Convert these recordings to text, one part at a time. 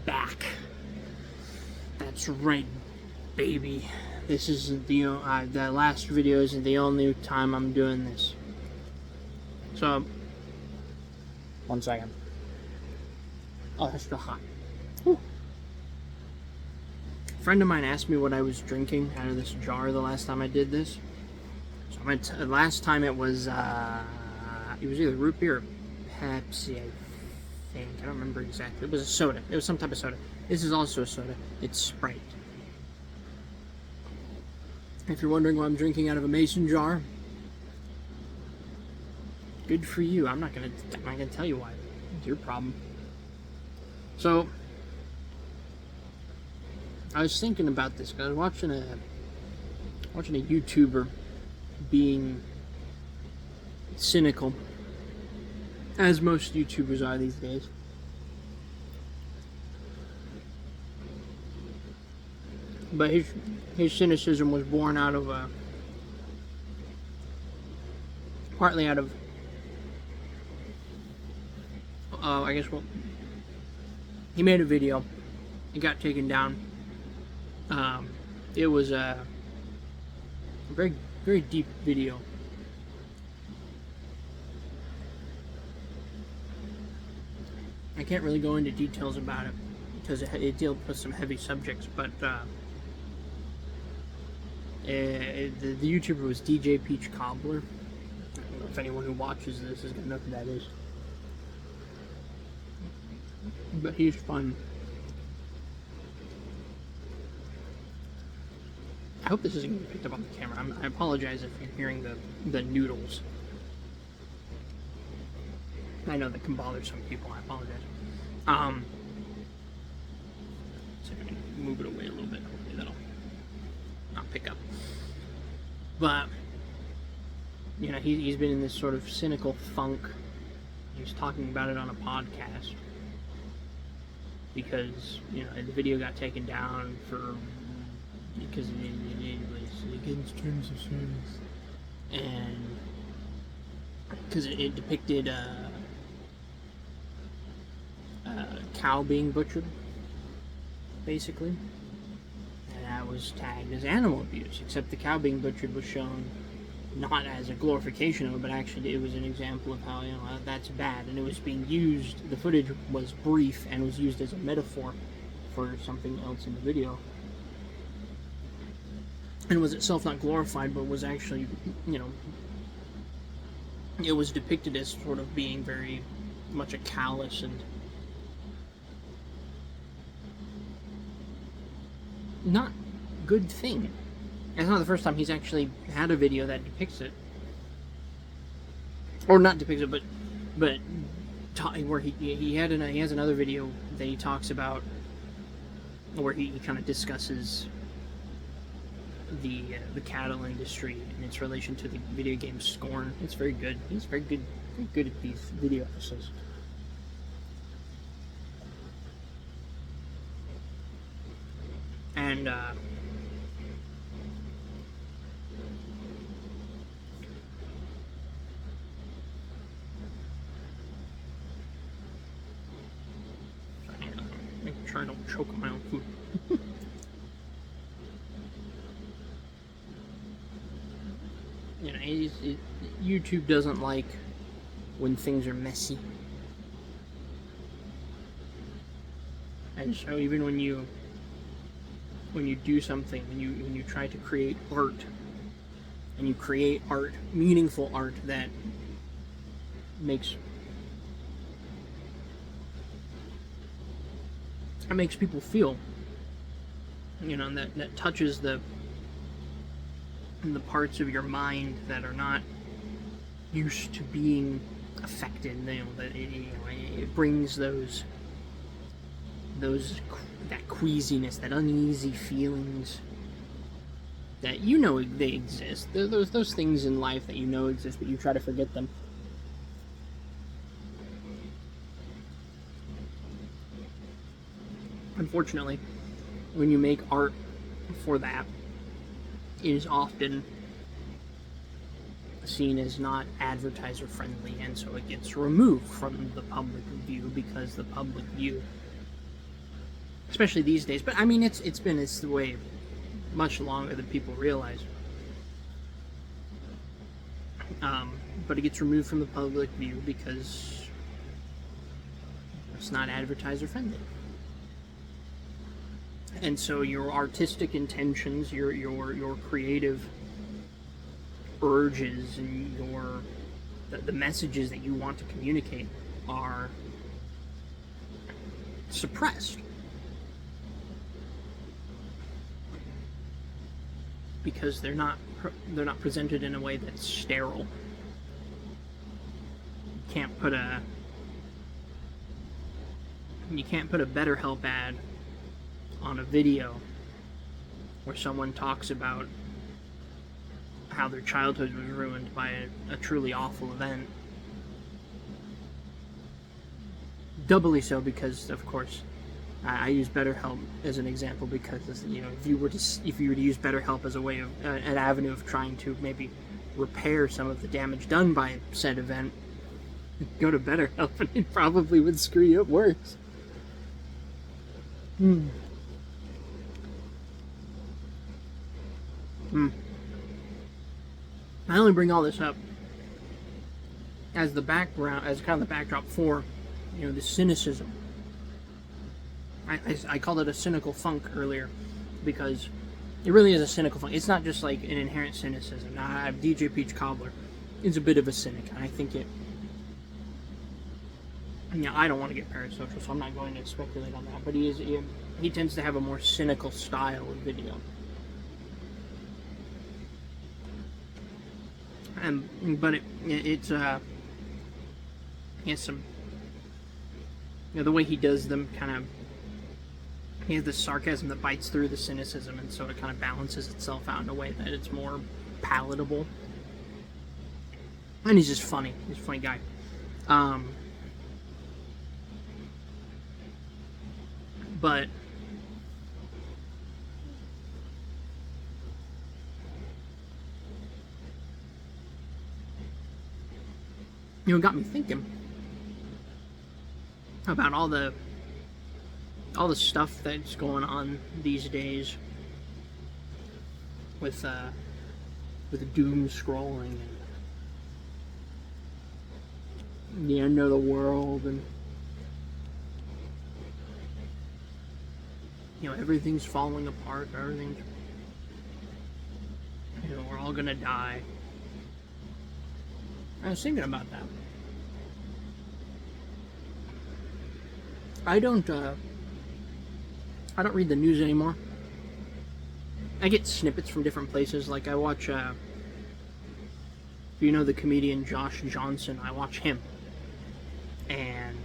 back. That's right, baby. This isn't the last video isn't the only time I'm doing this. So, 1 second. Oh, that's still hot. Whew. A friend of mine asked me what I was drinking out of this jar the last time I did this. So last time it was either root beer or Pepsi, I think. I don't remember exactly. It was a soda. It was some type of soda. This is also a soda. It's Sprite. If you're wondering why I'm drinking out of a mason jar, good for you. I'm not gonna tell you why. It's your problem. So, I was thinking about this because I was watching a YouTuber being cynical, as most YouTubers are these days. But his cynicism was born out of partly out of he made a video. It got taken down. It was a very, very deep video. I can't really go into details about it because it deals with some heavy subjects, but the YouTuber was DJ Peach Cobbler. I don't know if anyone who watches this is going to know who that is. But he's fun. I hope this isn't going to be picked up on the camera. I apologize if you're hearing the noodles. I know that can bother some people. I apologize. So if I can move it away a little bit, hopefully that'll not pick up. But, you know, he's been in this sort of cynical funk. He's talking about it on a podcast because, you know, the video got taken down because it was against terms of service, and because it depicted a cow being butchered, basically, and that was tagged as animal abuse, except the cow being butchered was shown not as a glorification of it, but actually it was an example of how, you know, that's bad, and it was being used, the footage was brief and was used as a metaphor for something else in the video, and was itself not glorified, but was actually, you know, it was depicted as sort of being very much a callous and not good thing. It's not the first time he's actually had a video that depicts it, or not depicts it, but where he has another video that he talks about where he kind of discusses the cattle industry and its relation to the video game Scorn. It's very good. He's very good at these video episodes. And make sure I don't choke on my own food. You know, YouTube doesn't like when things are messy, and so even when you do something, when you try to create art, and you create art, meaningful art that makes people feel, you know, that touches the parts of your mind that are not used to being affected, you know, that it brings that queasiness, that uneasy feelings that you know they exist. Those things in life that you know exist, but you try to forget them. Unfortunately, when you make art for that, it is often seen as not advertiser friendly, and so it gets removed from the public view because the public view especially these days. But I mean, it's the way much longer than people realize. But it gets removed from the public view because it's not advertiser friendly. And so your artistic intentions, your creative urges, and the messages that you want to communicate are suppressed. Because they're not presented in a way that's sterile. You can't put a BetterHelp ad on a video where someone talks about how their childhood was ruined by a truly awful event. Doubly so because, of course, I use BetterHelp as an example because, if you were to use BetterHelp as a way of an avenue of trying to maybe repair some of the damage done by said event, go to BetterHelp and it probably would screw you up worse. I only bring all this up as the background, as kind of the backdrop for, the cynicism. I called it a cynical funk earlier because it really is a cynical funk. It's not just like an inherent cynicism. Now, DJ Peach Cobbler is a bit of a cynic, and I think it. I don't want to get parasocial, so I'm not going to speculate on that. But he tends to have a more cynical style of video. But it's some, the way he does them kind of, he has this sarcasm that bites through the cynicism, and so it kind of balances itself out in a way that it's more palatable. And he's just funny. He's a funny guy. But it got me thinking about all the stuff that's going on these days with doom scrolling and the end of the world, and everything's falling apart, everything's, we're all gonna die. I was thinking about that. I don't read the news anymore. I get snippets from different places. Like I watch, if you know the comedian Josh Johnson, I watch him, and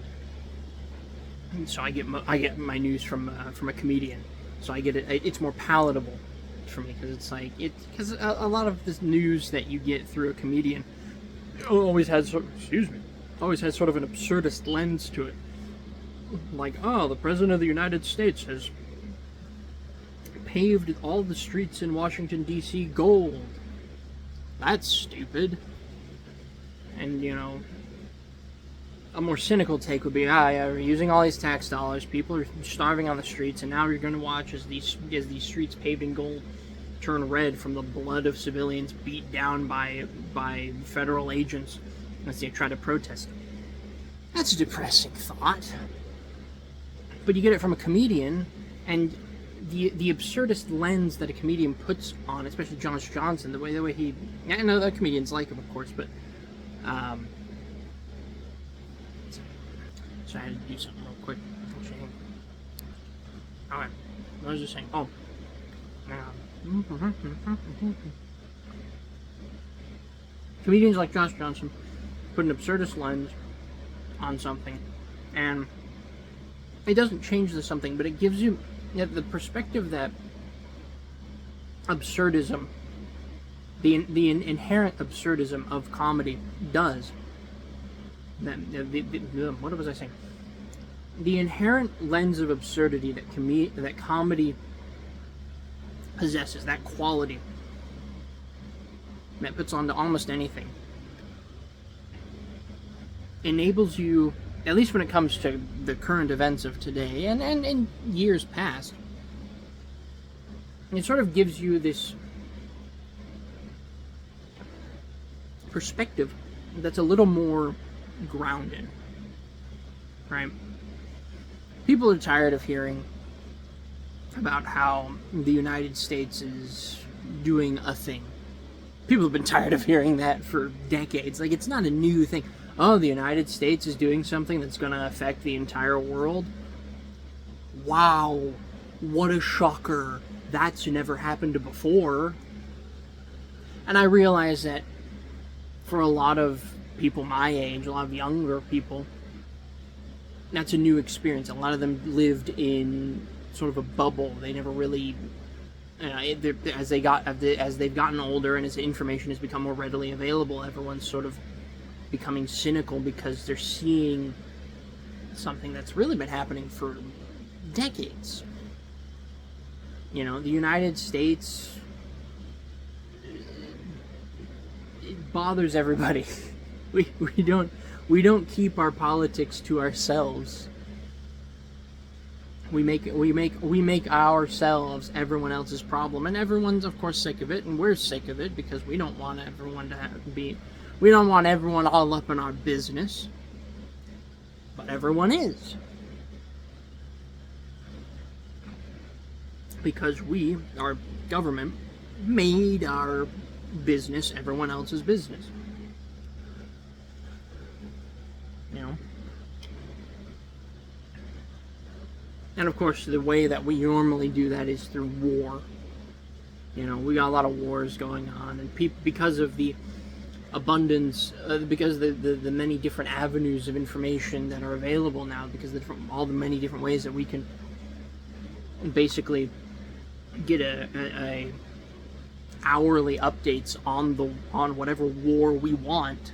so I get my news from a comedian. So I get it. It's more palatable for me because because a lot of this news that you get through a comedian always has sort of an absurdist lens to it. Like, the President of the United States has paved all the streets in Washington, D.C. gold. That's stupid. And, a more cynical take would be, we're using all these tax dollars, people are starving on the streets, and now you're going to watch as these streets paved in gold turn red from the blood of civilians beat down by federal agents as they try to protest. That's a depressing thought. But you get it from a comedian, and the absurdist lens that a comedian puts on, especially Josh Johnson, the way he, I know that comedians like him, of course, but so I had to do something real quick. Alright, what was I saying? Comedians like Josh Johnson put an absurdist lens on something, and it doesn't change the something, but it gives you the perspective that absurdism, the inherent absurdism of comedy does. What was I saying? The inherent lens of absurdity that comedy possesses, that quality that puts onto almost anything, enables you at least when it comes to the current events of today and years past, it sort of gives you this perspective that's a little more grounded, right? People are tired of hearing about how the United States is doing a thing. People have been tired of hearing that for decades. Like, it's not a new thing. Oh, the United States is doing something that's going to affect the entire world? Wow, what a shocker. That's never happened before. And I realize that for a lot of people my age, a lot of younger people, that's a new experience. A lot of them lived in sort of a bubble. They never really, as they've gotten older and as information has become more readily available, everyone's sort of becoming cynical because they're seeing something that's really been happening for decades. You know, the United States, it bothers everybody. We don't keep our politics to ourselves. We make ourselves everyone else's problem, and everyone's of course sick of it, and we're sick of it because we don't want everyone we don't want everyone all up in our business. But everyone is. Because we, our government, made our business everyone else's business. You know? And of course, the way that we normally do that is through war. You know, we got a lot of wars going on, and because of the abundance, because of the many different avenues of information that are available now, because of all the many different ways that we can basically get a hourly updates on whatever war we want.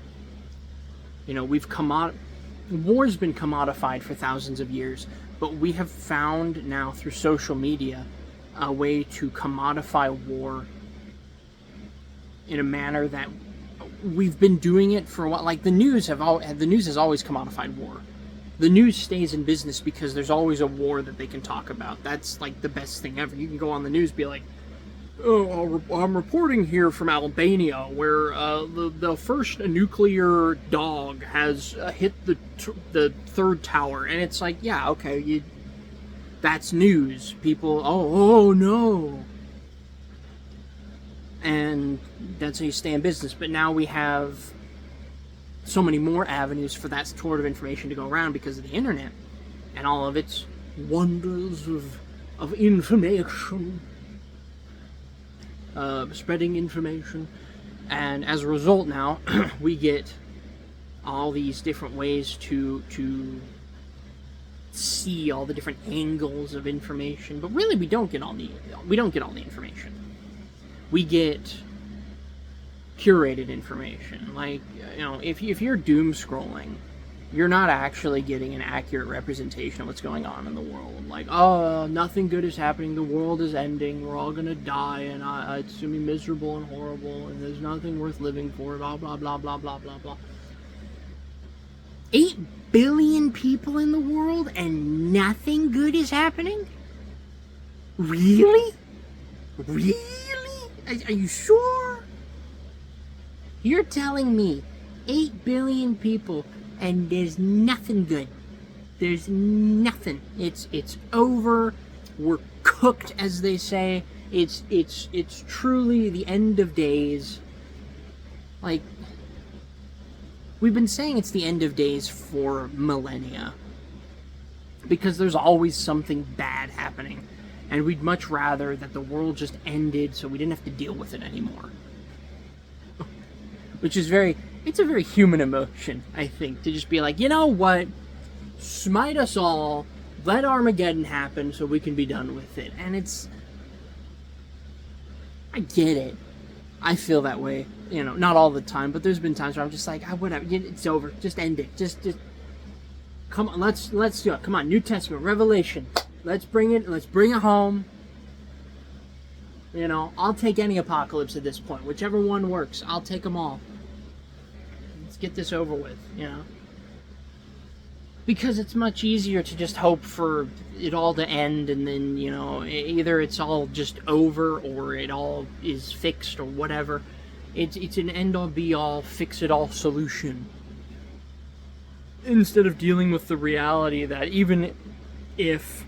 You know, war's been commodified for thousands of years, but we have found now through social media a way to commodify war in a manner that we've been doing it for a while. Like the news has always commodified war. The news stays in business because there's always a war that they can talk about. That's like the best thing ever. You can go on the news, be like, "Oh, I'm reporting here from Albania, where the first nuclear dog has hit the third tower," and it's like, yeah, okay, that's news. People, oh no, and that's how you stay in business. But now we have so many more avenues for that sort of information to go around because of the internet and all of its wonders of information, spreading information. And as a result now, we get all these different ways to see all the different angles of information. But really, we don't get all the information. We get curated information. Like, you know, if you're doom scrolling, you're not actually getting an accurate representation of what's going on in the world. Like, oh, nothing good is happening, the world is ending, we're all gonna die, and it's gonna be miserable and horrible, and there's nothing worth living for, blah blah blah blah blah blah blah. 8 billion people in the world and nothing good is happening? Really? Really? Are you sure? You're telling me 8 billion people and there's nothing good. There's nothing. It's over. We're cooked, as they say. It's truly the end of days. Like, we've been saying it's the end of days for millennia. Because there's always something bad happening. And we'd much rather that the world just ended so we didn't have to deal with it anymore. Which is it's a very human emotion, I think, to just be like, you know what? Smite us all, let Armageddon happen so we can be done with it. And I get it. I feel that way. You know, not all the time, but there's been times where I'm just like, whatever, it's over. Just end it. Just come on, let's do it. Come on, New Testament, Revelation. Let's bring it home. You know, I'll take any apocalypse at this point. Whichever one works, I'll take them all. Let's get this over with, you know. Because it's much easier to just hope for it all to end, and then, you know, either it's all just over or it all is fixed or whatever. It's an end-all be-all, fix-it-all solution. Instead of dealing with the reality that even if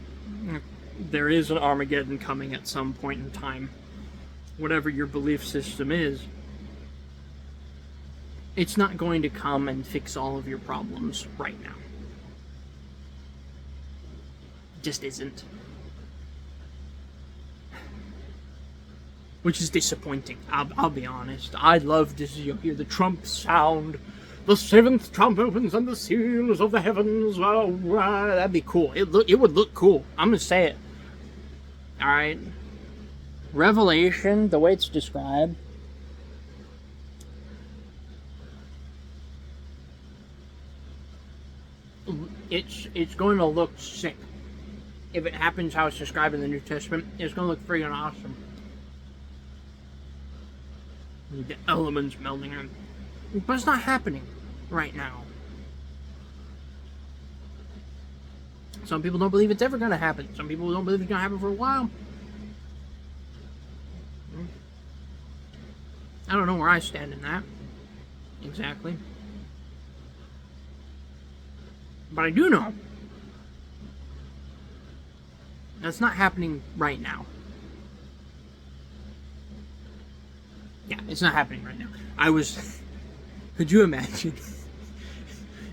there is an Armageddon coming at some point in time, whatever your belief system is, it's not going to come and fix all of your problems right now. Just isn't. Which is disappointing. I'll be honest. I'd love to hear the trump sound. The seventh trump opens and the seals of the heavens. Oh, that'd be cool. It would look cool. I'm gonna say it. All right. Revelation, the way it's described, it's going to look sick. If it happens how it's described in the New Testament, it's going to look freaking awesome. The elements melding in. But it's not happening right now. Some people don't believe it's ever going to happen. Some people don't believe it's going to happen for a while. I don't know where I stand in that. Exactly. But I do know that's not happening right now. Yeah, it's not happening right now. Could you imagine?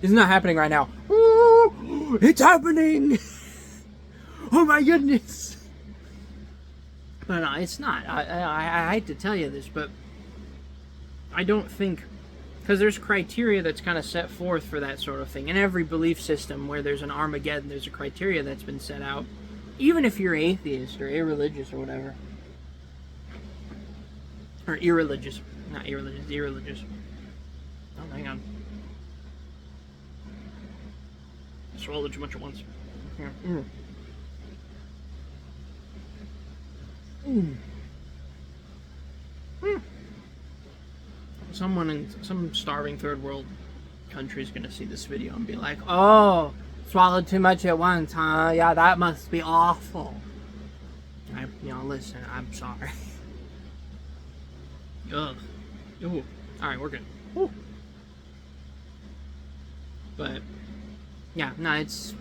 It's not happening right now. Ooh, it's happening! Oh my goodness! But no, it's not. I hate to tell you this, but I don't think... Because there's criteria that's kind of set forth for that sort of thing. In every belief system where there's an Armageddon, there's a criteria that's been set out. Even if you're atheist or irreligious or whatever. Or irreligious. Not irreligious, irreligious. Oh, hang on. I swallowed too much at once. Here. Someone in some starving third world country is going to see this video and be like, oh, swallowed too much at once, huh? Yeah, that must be awful. Listen, I'm sorry. Ugh. Ooh. Alright, we're good. Ooh. But, yeah, no, it's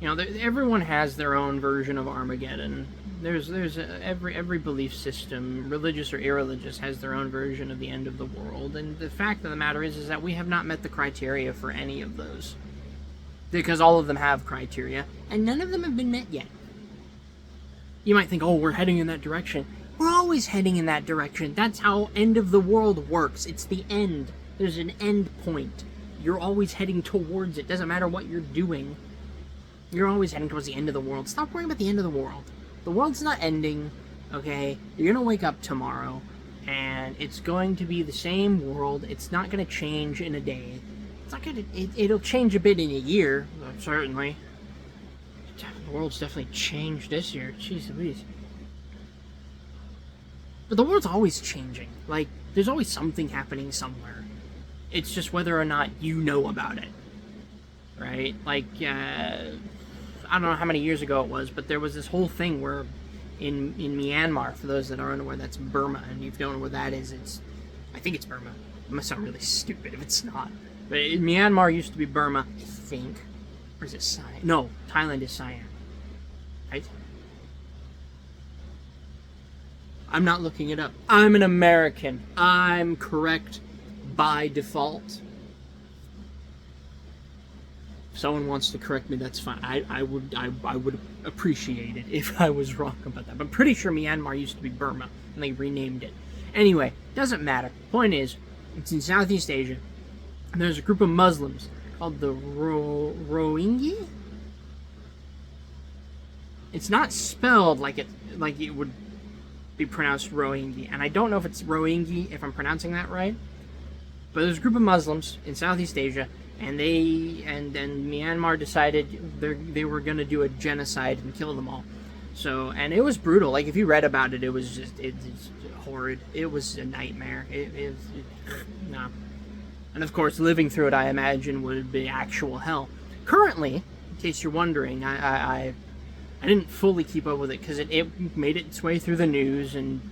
everyone has their own version of Armageddon. There's every belief system, religious or irreligious, has their own version of the end of the world. And the fact of the matter is that we have not met the criteria for any of those. Because all of them have criteria, and none of them have been met yet. You might think, oh, we're heading in that direction. We're always heading in that direction. That's how end of the world works. It's the end. There's an end point. You're always heading towards it. Doesn't matter what you're doing. You're always heading towards the end of the world. Stop worrying about the end of the world. The world's not ending, okay? You're going to wake up tomorrow, and it's going to be the same world. It's not going to change in a day. It's not going to... It'll change a bit in a year, certainly. The world's definitely changed this year. Jeez Louise. But the world's always changing. Like, there's always something happening somewhere. It's just whether or not you know about it. Right? Like, I don't know how many years ago it was, but there was this whole thing where in Myanmar, for those that are unaware, that's Burma, and if you don't know where that is, I think it's Burma. It must sound really stupid if it's not. But Myanmar used to be Burma, I think. Or is it Siam? No, Thailand is Siam. Right? I'm not looking it up. I'm an American. I'm correct by default. If someone wants to correct me, that's fine. I would appreciate it if I was wrong about that. But I'm pretty sure Myanmar used to be Burma, and they renamed it. Anyway, doesn't matter. Point is, it's in Southeast Asia, and there's a group of Muslims called the Rohingya. It's not spelled like it would be pronounced Rohingya, and I don't know if it's Rohingya, if I'm pronouncing that right. But there's a group of Muslims in Southeast Asia, and then Myanmar decided they were going to do a genocide and kill them all. So, and it was brutal. Like, if you read about it, it's horrid. It was a nightmare. Nah. And of course, living through it, I imagine, would be actual hell. Currently, in case you're wondering, I didn't fully keep up with it because it made its way through the news, and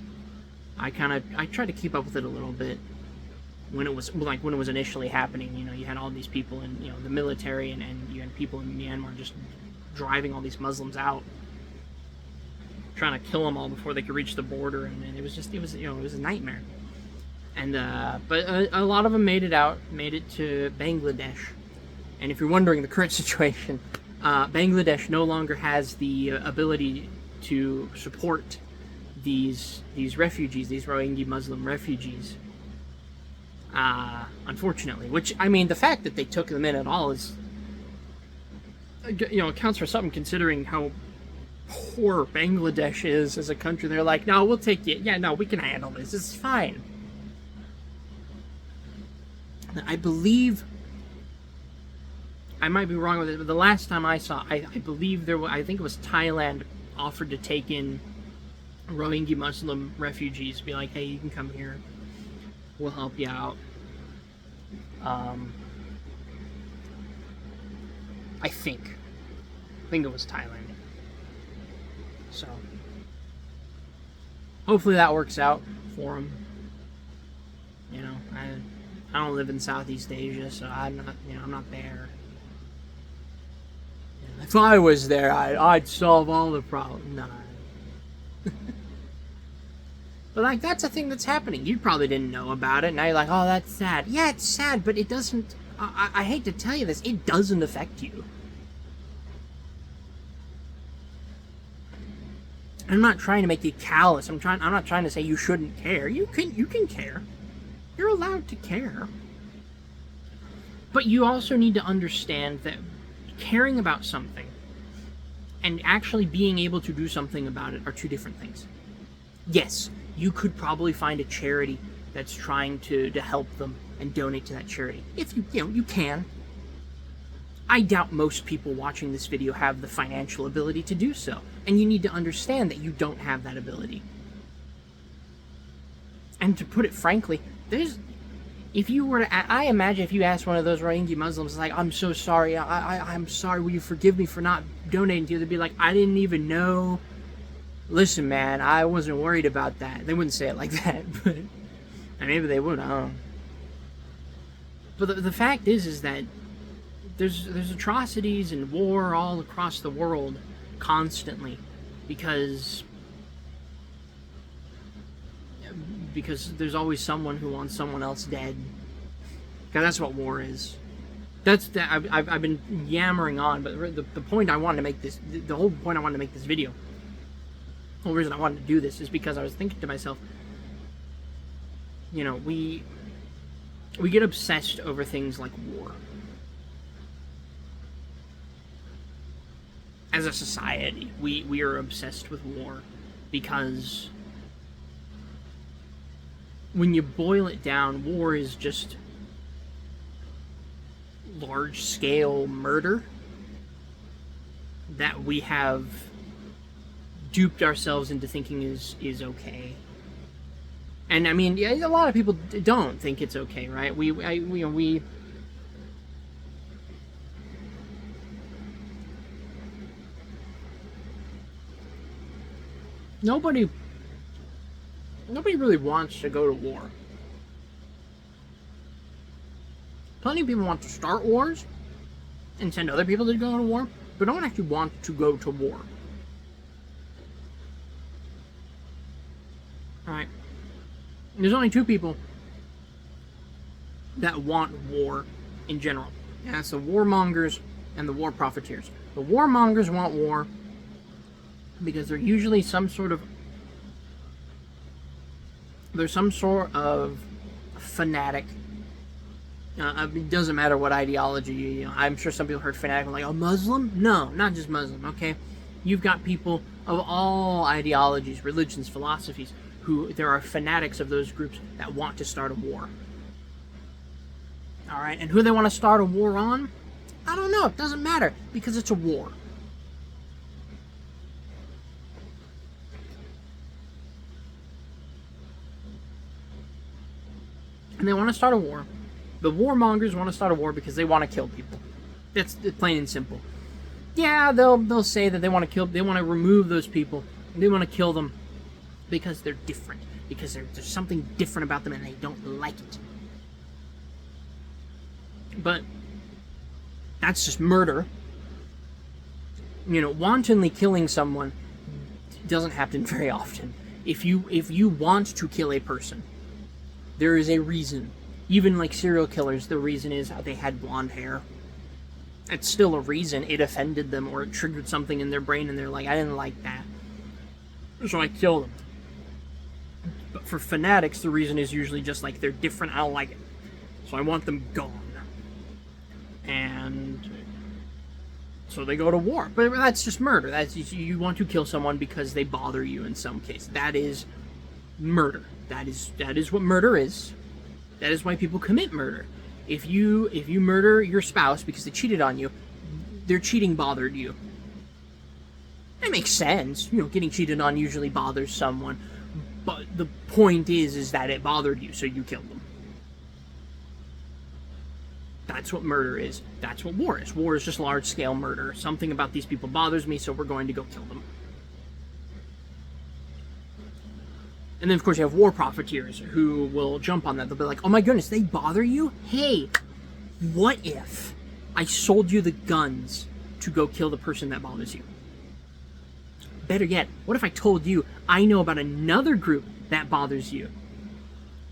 I tried to keep up with it a little bit when it was initially happening. You know, you had all these people in, you know, the military, and you had people in Myanmar just driving all these Muslims out, trying to kill them all before they could reach the border, and it was a nightmare. And but a lot of them made it to Bangladesh. And if you're wondering the current situation, Bangladesh no longer has the ability to support these refugees, these Rohingya Muslim refugees. Unfortunately, which, I mean, the fact that they took them in at all is, you know, accounts for something, considering how poor Bangladesh is as a country. They're like, no, we'll take you. Yeah, no, we can handle this. This is fine. I believe, I might be wrong with it, but the last time I saw, I believe I think it was Thailand offered to take in Rohingya Muslim refugees, be like, hey, you can come here, we'll help you out. I think it was Thailand. So hopefully that works out for them. You know, I don't live in Southeast Asia, so I'm not there. You know, if I was there, I'd solve all the problems. No. But, like, that's a thing that's happening. You probably didn't know about it. Now you're like, oh, that's sad. Yeah, it's sad, but it doesn't... I hate to tell you this. It doesn't affect you. I'm not trying to make you callous. I'm not trying to say you shouldn't care. You can care. You're allowed to care. But you also need to understand that caring about something and actually being able to do something about it are two different things. Yes, you could probably find a charity that's trying to help them and donate to that charity. If you can. I doubt most people watching this video have the financial ability to do so. And you need to understand that you don't have that ability. And to put it frankly, I imagine if you asked one of those Rohingya Muslims, like, I'm so sorry, I'm sorry, will you forgive me for not donating to you? They'd be like, I didn't even know. Listen, man, I wasn't worried about that. They wouldn't say it like that, but and maybe they would, I don't know. But the fact is that there's atrocities and war all across the world constantly because there's always someone who wants someone else dead. Because that's what war is. I've been yammering on, but the point I wanted to make this, the whole point I wanted to make this video, the whole reason I wanted to do this is because I was thinking to myself, you know, we get obsessed over things like war. As a society, we are obsessed with war because when you boil it down, war is just large-scale murder that we have duped ourselves into thinking is okay. And I mean, yeah, a lot of people don't think it's okay, right? Nobody really wants to go to war. Plenty of people want to start wars and send other people to go to war, but don't actually want to go to war. Alright. There's only two people that want war in general. And that's the warmongers and the war profiteers. The warmongers want war because they're usually some sort of fanatic. It doesn't matter what ideology. You know, I'm sure some people heard fanatic like, a Muslim? No, not just Muslim, okay? You've got people of all ideologies, religions, philosophies, who there are fanatics of those groups that want to start a war. Alright, and who they want to start a war on? I don't know, it doesn't matter, because it's a war. And they want to start a war The warmongers want to start a war because they want to kill people. That's plain and simple. Yeah, they'll say that they want to remove those people. They want to kill them because they're different. Because there's something different about them and they don't like it. But that's just murder. Wantonly killing someone doesn't happen very often. If you want to kill a person, there is a reason. Even like serial killers, the reason is they had blonde hair. It's still a reason. It offended them or it triggered something in their brain and they're like, I didn't like that, so I killed them. But for fanatics, the reason is usually just like they're different, I don't like it, so I want them gone. And so they go to war. But that's just murder. You want to kill someone because they bother you in some case. That is murder. That is what murder is. That is why people commit murder. If you murder your spouse because they cheated on you, their cheating bothered you. It makes sense. Getting cheated on usually bothers someone. But the point is that it bothered you, so you killed them. That's what murder is. That's what war is. War is just large-scale murder. Something about these people bothers me, so we're going to go kill them. And then, of course, you have war profiteers who will jump on that. They'll be like, oh my goodness, they bother you? Hey, what if I sold you the guns to go kill the person that bothers you? Better yet, what if I told you I know about another group that bothers you?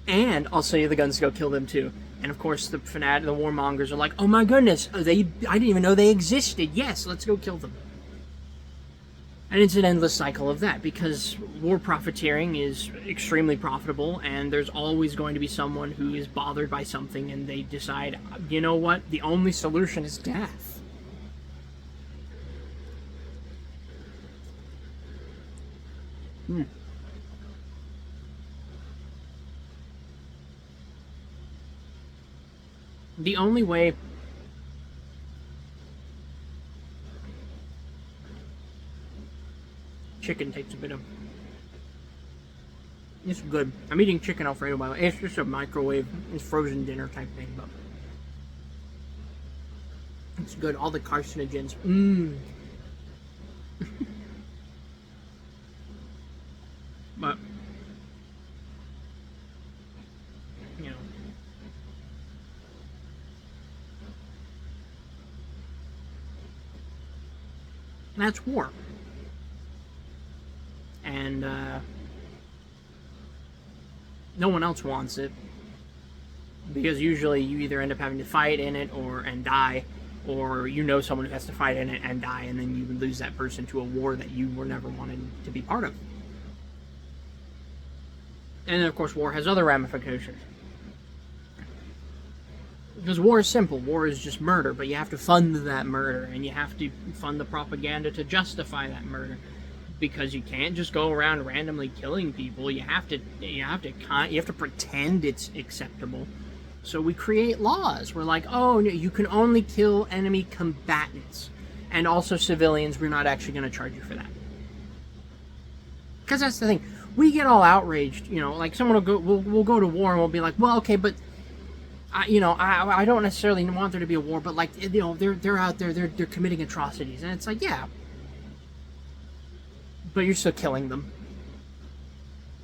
And I'll sell you the guns to go kill them too. And of course, the warmongers are like, oh my goodness, I didn't even know they existed. Yes, let's go kill them. And it's an endless cycle of that, because war profiteering is extremely profitable, and there's always going to be someone who is bothered by something, and they decide, you know what, the only solution is death. The only way chicken takes a bit of... It's good. I'm eating chicken Alfredo, by the way. It's just a microwave, it's frozen dinner type thing, but it's good. All the carcinogens. But that's war. And no one else wants it, because usually you either end up having to fight in it and die, or someone who has to fight in it and die, and then you lose that person to a war that you were never wanted to be part of. And then, of course, war has other ramifications. Because war is simple. War is just murder, but you have to fund that murder, and you have to fund the propaganda to justify that murder. Because you can't just go around randomly killing people. You have to pretend it's acceptable. So we create laws. We're like, oh, you can only kill enemy combatants, and also civilians. We're not actually going to charge you for that. Because that's the thing. We get all outraged, like someone we'll go to war and we'll be like, well, okay, but I don't necessarily want there to be a war, but like, they're out there, they're committing atrocities, and it's like, yeah, but you're still killing them.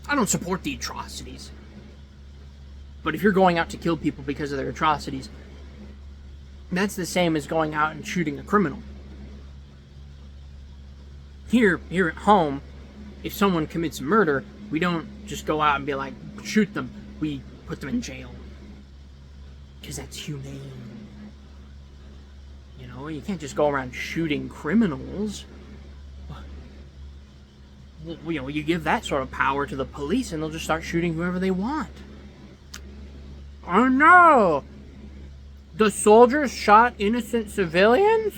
I don't support the atrocities, but if you're going out to kill people because of their atrocities, that's the same as going out and shooting a criminal. Here at home, if someone commits murder, we don't just go out and be like, shoot them. We put them in jail. Because that's humane. You can't just go around shooting criminals. Well, you give that sort of power to the police and they'll just start shooting whoever they want. Oh no! The soldiers shot innocent civilians?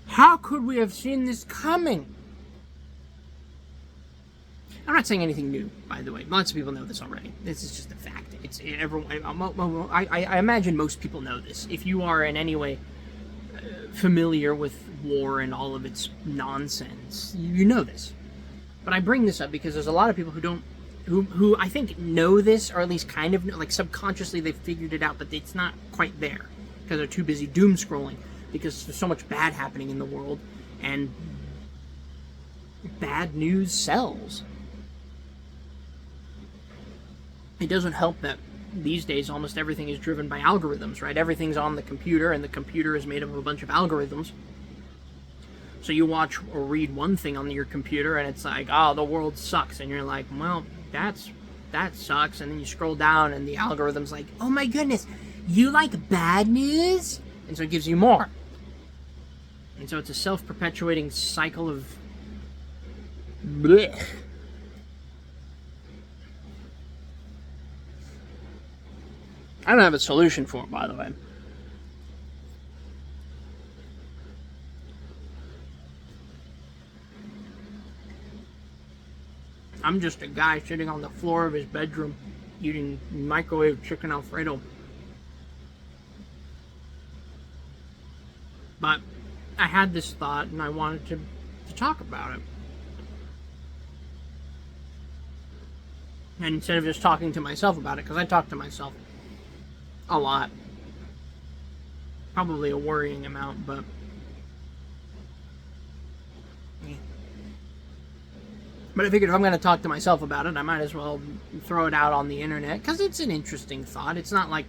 How could we have seen this coming? I'm not saying anything new, by the way. Lots of people know this already. This is just a fact. It's everyone. I imagine most people know this. If you are in any way familiar with war and all of its nonsense, you know this. But I bring this up because there's a lot of people who who I think know this, or at least kind of know, like subconsciously they've figured it out, but it's not quite there because they're too busy doom scrolling, because there's so much bad happening in the world, and bad news sells. It doesn't help that these days almost everything is driven by algorithms, right? Everything's on the computer, and the computer is made up of a bunch of algorithms. So you watch or read one thing on your computer, and it's like, oh, the world sucks, and you're like, well, that sucks, and then you scroll down, and the algorithm's like, oh my goodness, you like bad news? And so it gives you more. And so it's a self-perpetuating cycle of blech. I don't have a solution for it, by the way. I'm just a guy sitting on the floor of his bedroom eating microwave chicken Alfredo. But I had this thought, and I wanted to talk about it. And instead of just talking to myself about it, because I talk to myself a lot. Probably a worrying amount, but I figured if I'm going to talk to myself about it, I might as well throw it out on the internet, because it's an interesting thought. It's not like,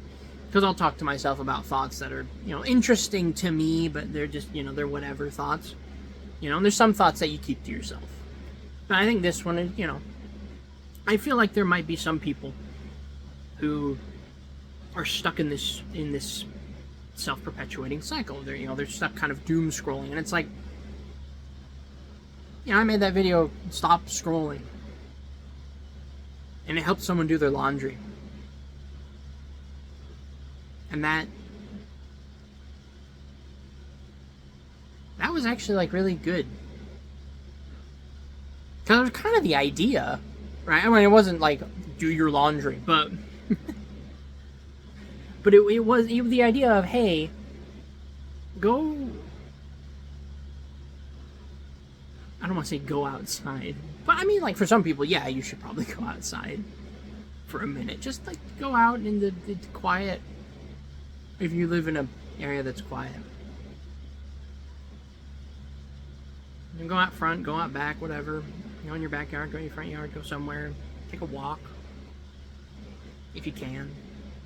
because I'll talk to myself about thoughts that are, interesting to me, but they're just, they're whatever thoughts. And there's some thoughts that you keep to yourself. But I think this one is, I feel like there might be some people who are stuck in this self-perpetuating cycle. They're stuck kind of doom scrolling, and it's like, I made that video, stop scrolling, and it helped someone do their laundry, and that was actually like really good, because it was kind of the idea, right? I mean, it wasn't like do your laundry, but but it was the idea of, hey, go. I don't want to say go outside, but I mean, like, for some people, yeah, you should probably go outside for a minute. Just, like, go out in the quiet, if you live in an area that's quiet. And go out front, go out back, whatever. Go in your backyard, go in your front yard, go somewhere. Take a walk. If you can.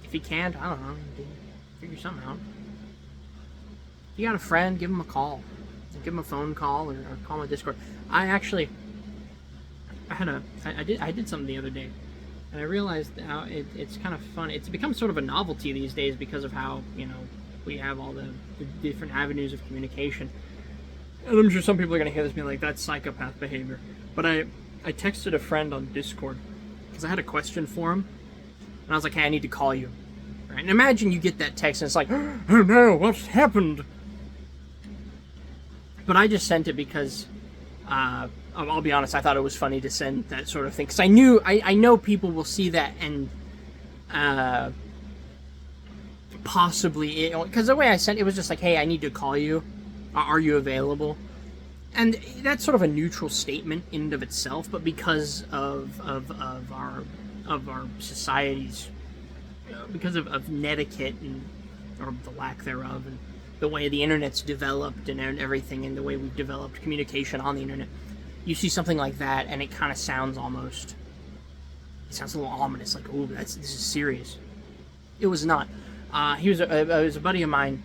If you can't, I don't know, figure something out. If you got a friend, give them a call. Give them a phone call, or call them on Discord. I did something the other day, and I realized how it's kind of fun. It's become sort of a novelty these days because of how, we have all the different avenues of communication. And I'm sure some people are going to hear this being like, that's psychopath behavior. But I texted a friend on Discord because I had a question for him, and I was like, hey, I need to call you. Right? And imagine you get that text, and it's like, oh no, what's happened? But I just sent it because, I'll be honest, I thought it was funny to send that sort of thing. Because I know people will see that and possibly, because the way I sent it was just like, hey, I need to call you. Are you available? And that's sort of a neutral statement in and of itself, but because of our society's, because of netiquette or the lack thereof, and the way the internet's developed and everything, and the way we've developed communication on the internet, you see something like that, and it kind of sounds almost, it sounds a little ominous, like, oh, this is serious. It was not. He was a buddy of mine.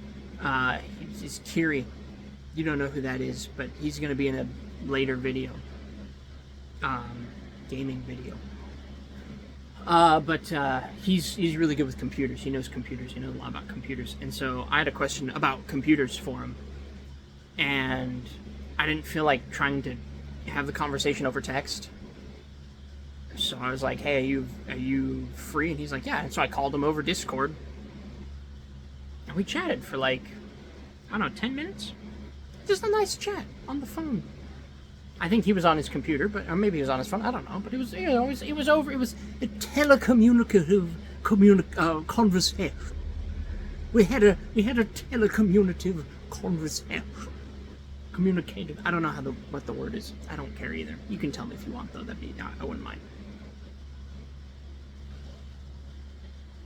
He's Kiri. You don't know who that is, but he's going to be in a later video, gaming video. But he's really good with computers. He knows computers. He knows a lot about computers. And so I had a question about computers for him. And I didn't feel like trying to have the conversation over text. So I was like, hey, are you free? And he's like, yeah. And so I called him over Discord. And we chatted for like, I don't know, 10 minutes? Just a nice chat on the phone. I think he was on his computer, or maybe he was on his phone. I don't know, but it was over. It was a telecommunicative conversation. We had a telecommunicative conversation. Communicative. I don't know what the word is. I don't care either. You can tell me if you want, though. I wouldn't mind.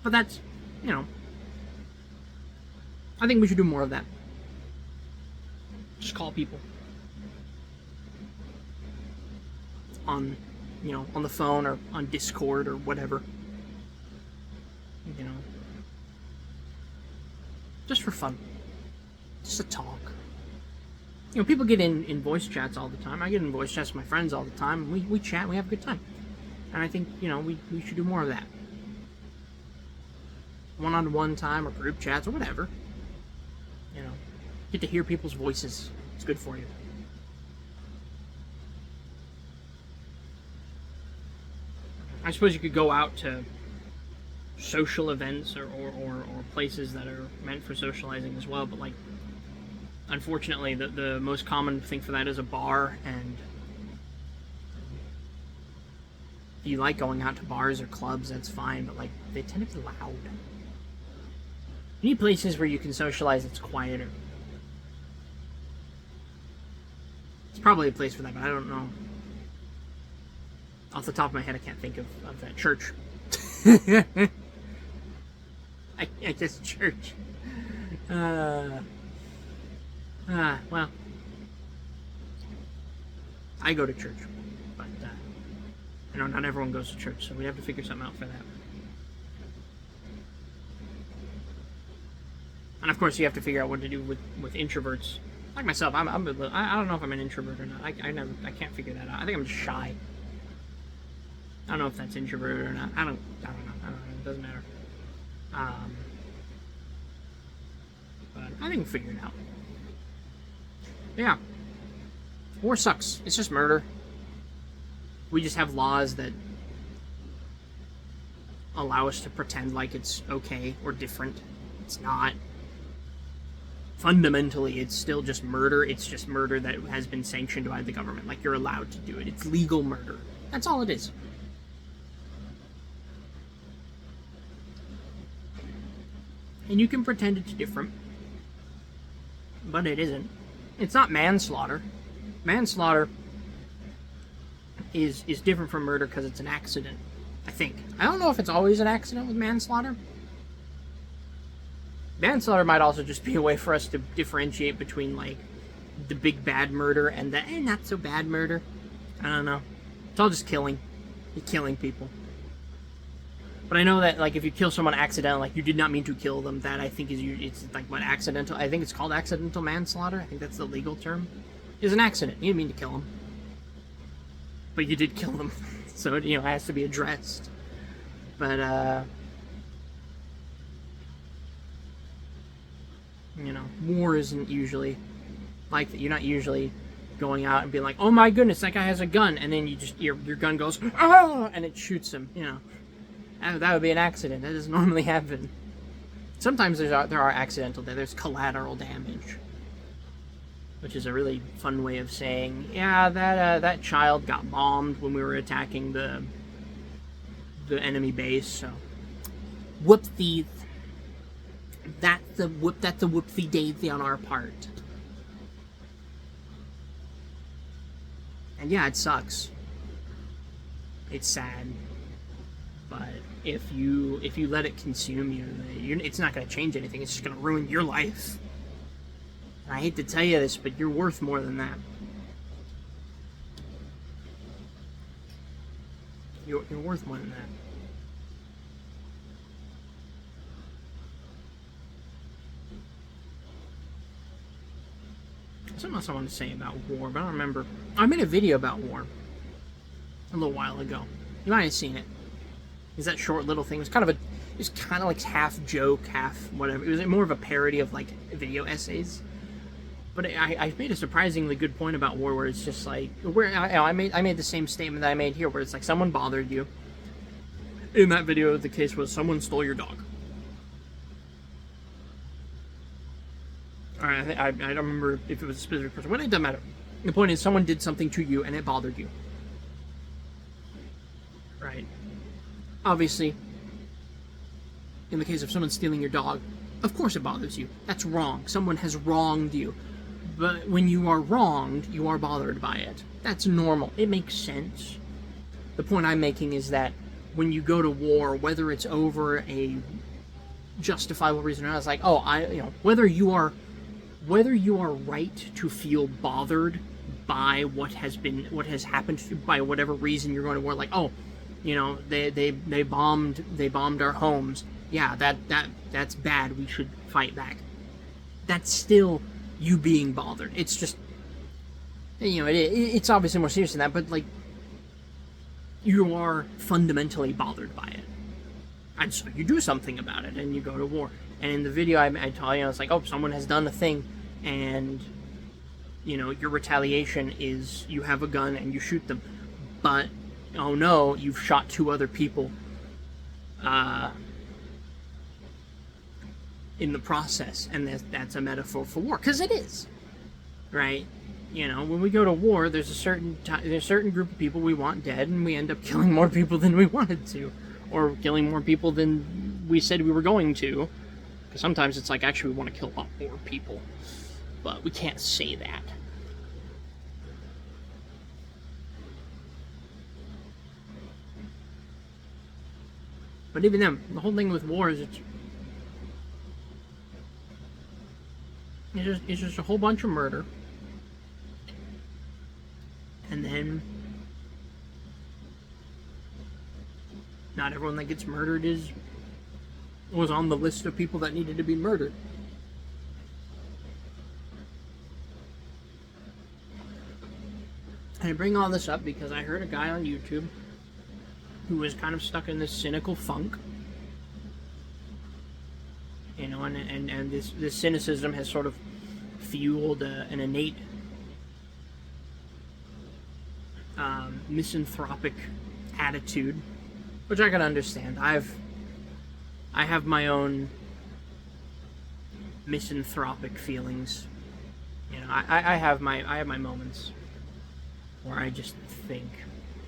But that's, you know, I think we should do more of that. Just call people on, you know, on the phone or on Discord or whatever. You know, just for fun. Just to talk. You know, people get in voice chats all the time. I get in voice chats with my friends all the time. We chat, we have a good time. And I think, you know, we should do more of that. One-on-one time or group chats or whatever. You know, get to hear people's voices. It's good for you. I suppose you could go out to social events or places that are meant for socializing as well, but like, unfortunately, the most common thing for that is a bar, and if you like going out to bars or clubs, that's fine, but like, they tend to be loud. You need places where you can socialize that's quieter. It's probably a place for that, but I don't know. Off the top of my head, I can't think of that. Church. I guess church. Well, I go to church, but you know, not everyone goes to church, so we have to figure something out for that. And of course, you have to figure out what to do with introverts, like myself. I don't know if I'm an introvert or not. I can't figure that out. I think I'm just shy. I don't know if that's introverted or not. I don't know. It doesn't matter. But I think we'll figure it out. Yeah. War sucks. It's just murder. We just have laws that allow us to pretend like it's okay or different. It's not. Fundamentally, it's still just murder. It's just murder that has been sanctioned by the government. Like, you're allowed to do it. It's legal murder. That's all it is. And you can pretend it's different, but it isn't. It's not manslaughter. Manslaughter is different from murder because it's an accident, I think. I don't know if it's always an accident with manslaughter. Manslaughter might also just be a way for us to differentiate between, like, the big bad murder and the not so bad murder. I don't know. It's all just killing. You're killing people. But I know that, like, if you kill someone accidentally, like, you did not mean to kill them, that I think it's like, what, accidental? I think it's called accidental manslaughter. I think that's the legal term. It's an accident. You didn't mean to kill them. But you did kill them. So, you know, it has to be addressed. But, you know, war isn't usually like that. You're not usually going out and being like, oh my goodness, that guy has a gun. And then you just, your gun goes, oh, and it shoots him, you know. That would be an accident. That doesn't normally happen. Sometimes there are accidental deaths. There's collateral damage, which is a really fun way of saying, yeah, that child got bombed when we were attacking the enemy base. So, whoop-thee. That's a whoop-thee-daisy on our part. And yeah, it sucks. It's sad. But if you let it consume you, it's not going to change anything. It's just going to ruin your life. And I hate to tell you this, but you're worth more than that. You're worth more than that. Something else I wanted to say about war, but I don't remember. I made a video about war a little while ago. You might have seen it. Is that short little thing? It was kind of like half joke, half whatever. It was more of a parody of like video essays. But I made a surprisingly good point about war, where it's just like, I made the same statement that I made here, where it's like someone bothered you. In that video, the case was someone stole your dog. Alright, I don't remember if it was a specific person. Well, it doesn't matter. The point is, someone did something to you and it bothered you. Right. Obviously, in the case of someone stealing your dog, of course it bothers you. That's wrong. Someone has wronged you. But when you are wronged, you are bothered by it. That's normal. It makes sense. The point I'm making is that when you go to war, whether it's over a justifiable reason or not, it's like, oh, whether you are right to feel bothered by what has happened, by whatever reason you're going to war, like, oh, they bombed our homes. Yeah, that's bad. We should fight back. That's still you being bothered. It's just, it's obviously more serious than that, but like, you are fundamentally bothered by it, and so you do something about it, and you go to war. And in the video, I tell you, it's like, oh, someone has done a thing, and your retaliation is you have a gun and you shoot them, but oh no, you've shot 2 other people in the process, and that's a metaphor for war, because it is, right? When we go to war, there's a certain group of people we want dead, and we end up killing more people than we wanted to, or killing more people than we said we were going to. Because sometimes it's like, actually, we want to kill a lot more people, but we can't say that. But even then, the whole thing with war is it's just a whole bunch of murder. And then, not everyone that gets murdered was on the list of people that needed to be murdered. And I bring all this up because I heard a guy on YouTube who was kind of stuck in this cynical funk. And this cynicism has sort of fueled an innate misanthropic attitude, which I can understand. I have my own misanthropic feelings. I have my moments where I just think,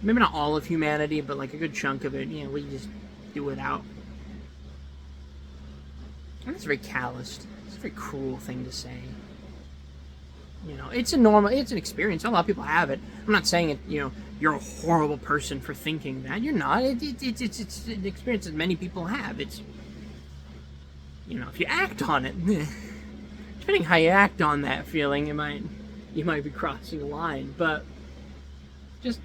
maybe not all of humanity, but like a good chunk of it, we just do it out. And it's very calloused. It's a very cruel thing to say. It's an experience. A lot of people have it. I'm not saying it, you're a horrible person for thinking that. You're not. It's an experience that many people have. It's, if you act on it, depending how you act on that feeling, you might be crossing a line. But just,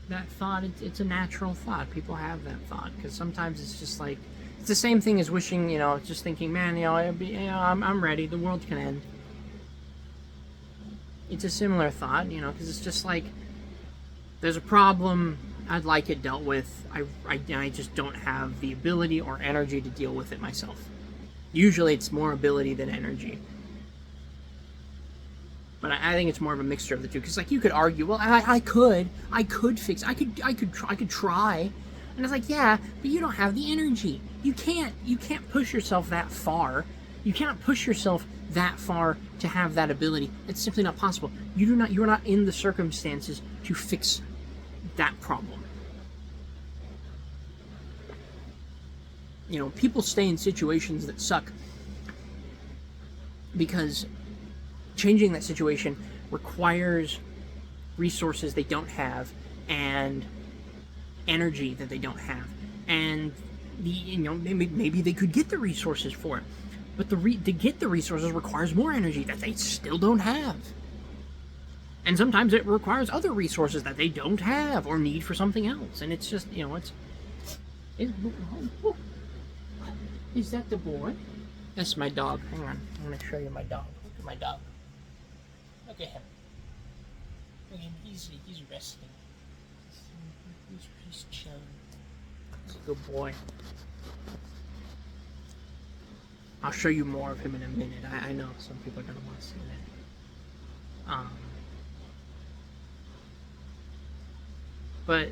that thought, it's a natural thought. People have that thought, because sometimes it's just like, it's the same thing as wishing, just thinking, man, I'm ready, the world can end. It's a similar thought, because it's just like, there's a problem, I'd like it dealt with, I just don't have the ability or energy to deal with it myself. Usually it's more ability than energy. But I think it's more of a mixture of the two, because like, you could argue, well, I could fix, I could try. And it's like, yeah, but you don't have the energy. You can't push yourself that far. You cannot push yourself that far to have that ability. It's simply not possible. You're not in the circumstances to fix that problem. People stay in situations that suck because changing that situation requires resources they don't have and energy that they don't have, and maybe they could get the resources for it, but to get the resources requires more energy that they still don't have, and sometimes it requires other resources that they don't have or need for something else, and it's just is that the boy? That's my dog. Hang on, I'm gonna show you my dog. Look at my dog. Look at him. Look at him. He's resting. He's chilling. He's a good boy. I'll show you more of him in a minute. I know some people are going to want to see that. But,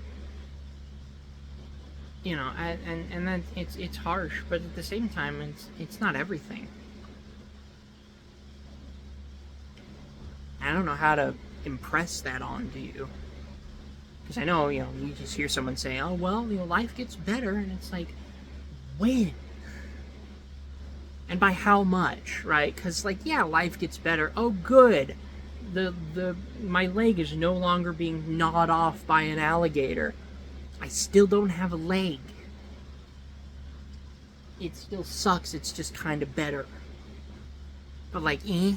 and then it's harsh, but at the same time, it's not everything. I don't know how to impress that onto you. Because I know, you just hear someone say, oh, well, life gets better, and it's like, when? And by how much, right? Because, like, yeah, life gets better. Oh, good. My leg is no longer being gnawed off by an alligator. I still don't have a leg. It still sucks. It's just kind of better. But like, you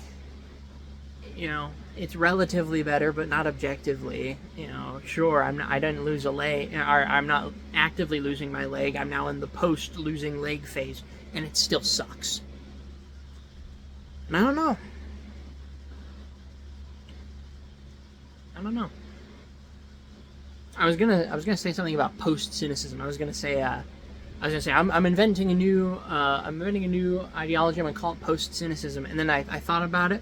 know, it's relatively better, but not objectively. You know, sure, I didn't lose a leg, or I'm not actively losing my leg. I'm now in the post losing leg phase, and it still sucks. And I don't know. I was gonna say something about post cynicism. I was gonna say I'm inventing a new ideology. I'm gonna call it post cynicism. And then I thought about it.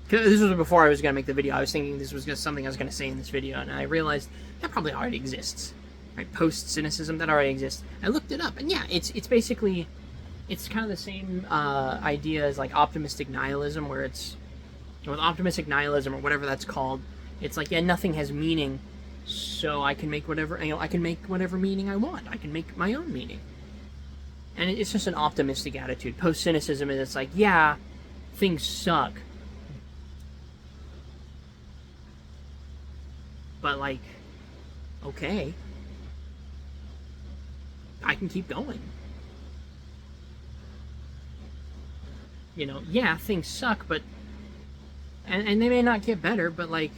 This was before I was gonna make the video. I was thinking this was just something I was gonna say in this video, and I realized that probably already exists. Right, post cynicism, that already exists. I looked it up, and yeah, it's basically, it's kind of the same idea as like optimistic nihilism, where it's, with optimistic nihilism or whatever that's called, it's like, yeah, nothing has meaning, so I can make whatever, I can make whatever meaning I want. I can make my own meaning. And it's just an optimistic attitude. Post cynicism is, it's like, yeah, things suck, but like, okay, I can keep going. You know, yeah, things suck, but and they may not get better, but like,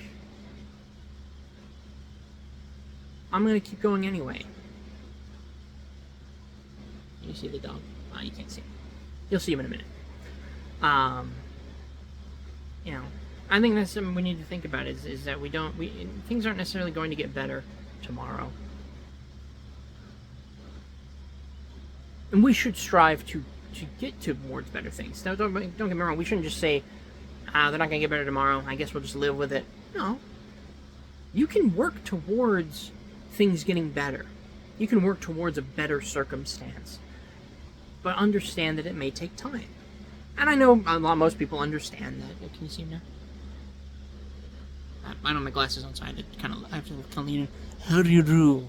I'm gonna keep going anyway. You see the dog? Oh, you can't see him. You'll see him in a minute. You know, I think that's something we need to think about, is that things aren't necessarily going to get better tomorrow. And we should strive to get towards better things. Now, don't get me wrong, we shouldn't just say, they're not going to get better tomorrow, I guess we'll just live with it. No. You can work towards things getting better. You can work towards a better circumstance. But understand that it may take time. And I know most people understand that. Can you see him now? I don't have my glasses on, so I have to kind of lean in. How do you do?